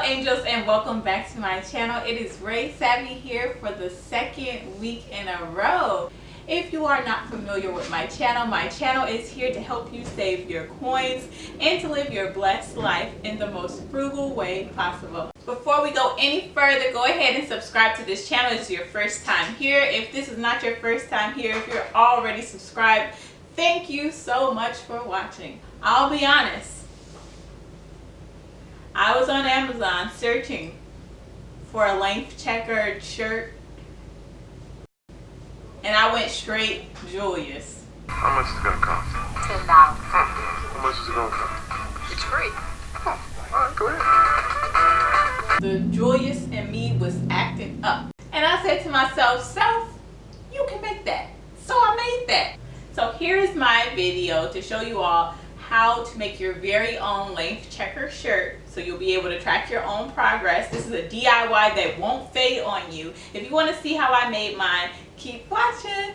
angels, and welcome back to my channel. It is RaeSavvy here for the second week in a row. If you are not familiar with my channel is here to help you save your coins and to live your blessed life in the most frugal way possible. Before we go any further, go ahead and subscribe to this channel if it's your first time here. If this is not your first time here, if you're already subscribed, thank you so much for watching. I'll be honest, I was on Amazon searching for a length checkered shirt, and I went straight Julius. How much is it gonna cost? $10. How much is it gonna cost? It's free. Oh, all right, go ahead. The Julius and me was acting up, and I said to myself, self, you can make that. So I made that. So here is my video to show you all how to make your very own length checker shirt so you'll be able to track your own progress. This is a DIY that won't fade on you. If you want to see how I made mine, keep watching.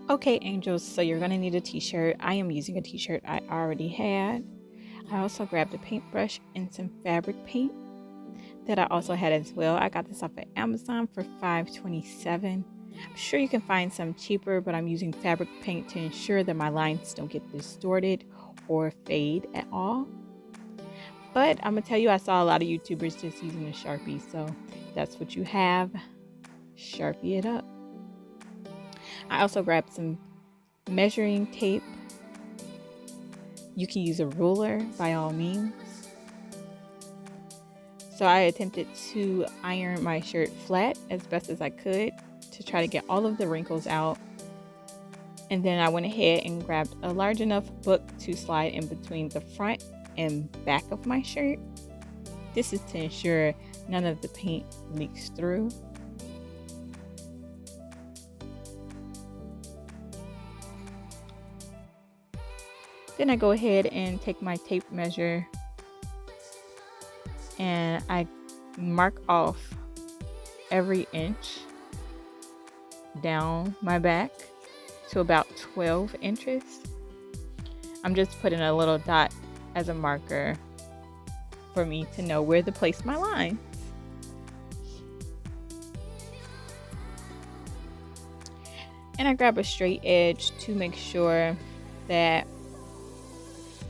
Okay, angels, so you're going to need a t-shirt. I am using a t-shirt I already had. I also grabbed a paintbrush and some fabric paint that I also had as well. I got this off of Amazon for $5.27. I'm sure you can find some cheaper, but I'm using fabric paint to ensure that my lines don't get distorted or fade at all. But I'm gonna tell you, I saw a lot of YouTubers just using a Sharpie, so if that's what you have, Sharpie it up. I also grabbed some measuring tape. You can use a ruler by all means. So I attempted to iron my shirt flat as best as I could to try to get all of the wrinkles out. And then I went ahead and grabbed a large enough book to slide in between the front and back of my shirt. This is to ensure none of the paint leaks through. Then I go ahead and take my tape measure and I mark off every inch down my back to about 12 inches. I'm just putting a little dot as a marker for me to know where to place my lines. And I grab a straight edge to make sure that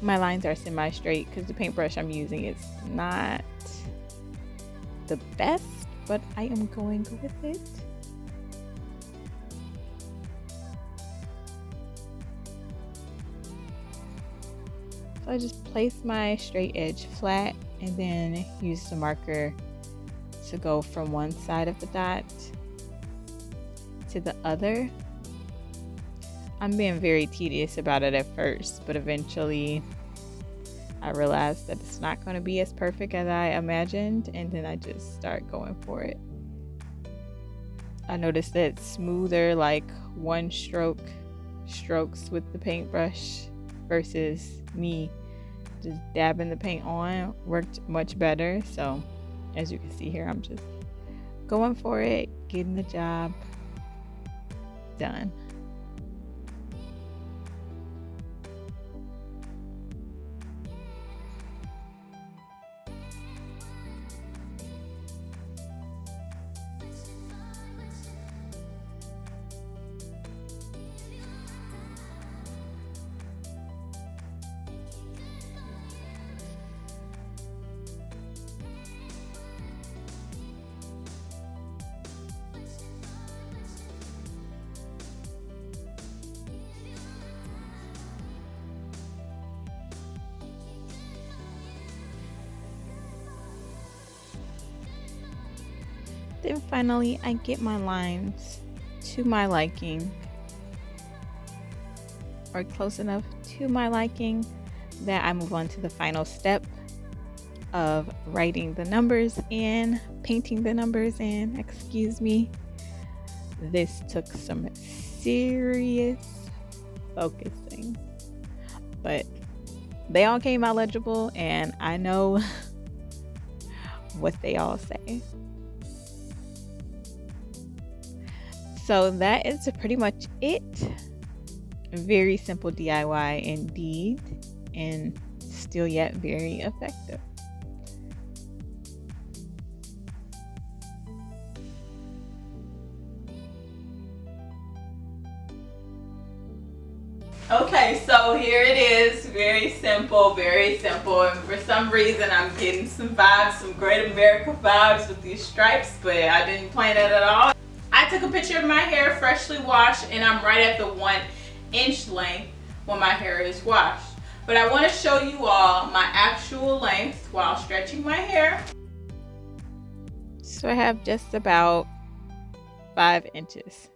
my lines are semi-straight, because the paintbrush I'm using is not the best, but I am going with it. So I just place my straight edge flat and then use the marker to go from one side of the dot to the other. I'm being very tedious about it at first, but eventually I realized that it's not going to be as perfect as I imagined, and then I just start going for it. I noticed that smoother, like one strokes with the paintbrush versus me just dabbing the paint on worked much better. So as you can see here, I'm just going for it, getting the job done. Then finally, I get my lines to my liking, or close enough to my liking, that I move on to the final step of writing the numbers in, painting the numbers in, excuse me. This took some serious focusing, but they all came out legible, and I know what they all say. So that is pretty much it. Very simple DIY indeed, and still yet very effective. Okay, so here it is. Very simple, very simple. And for some reason, I'm getting some vibes, some Great America vibes with these stripes, but I didn't plan it at all. I took a picture of my hair freshly washed, and I'm right at the 1 inch length when my hair is washed. But I want to show you all my actual length while stretching my hair. So I have just about 5 inches.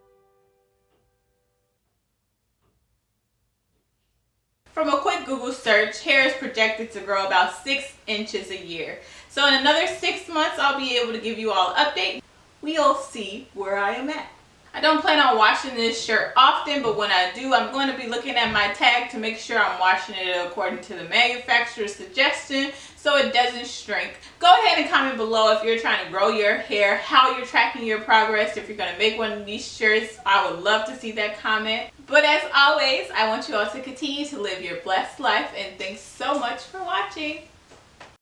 From a quick Google search, hair is projected to grow about 6 inches a year. So in another 6 months, I'll be able to give you all an update. We'll see where I am at. I don't plan on washing this shirt often, but when I do, I'm going to be looking at my tag to make sure I'm washing it according to the manufacturer's suggestion so it doesn't shrink. Go ahead and comment below if you're trying to grow your hair, how you're tracking your progress, if you're going to make one of these shirts. I would love to see that comment. But as always, I want you all to continue to live your blessed life, and thanks so much for watching.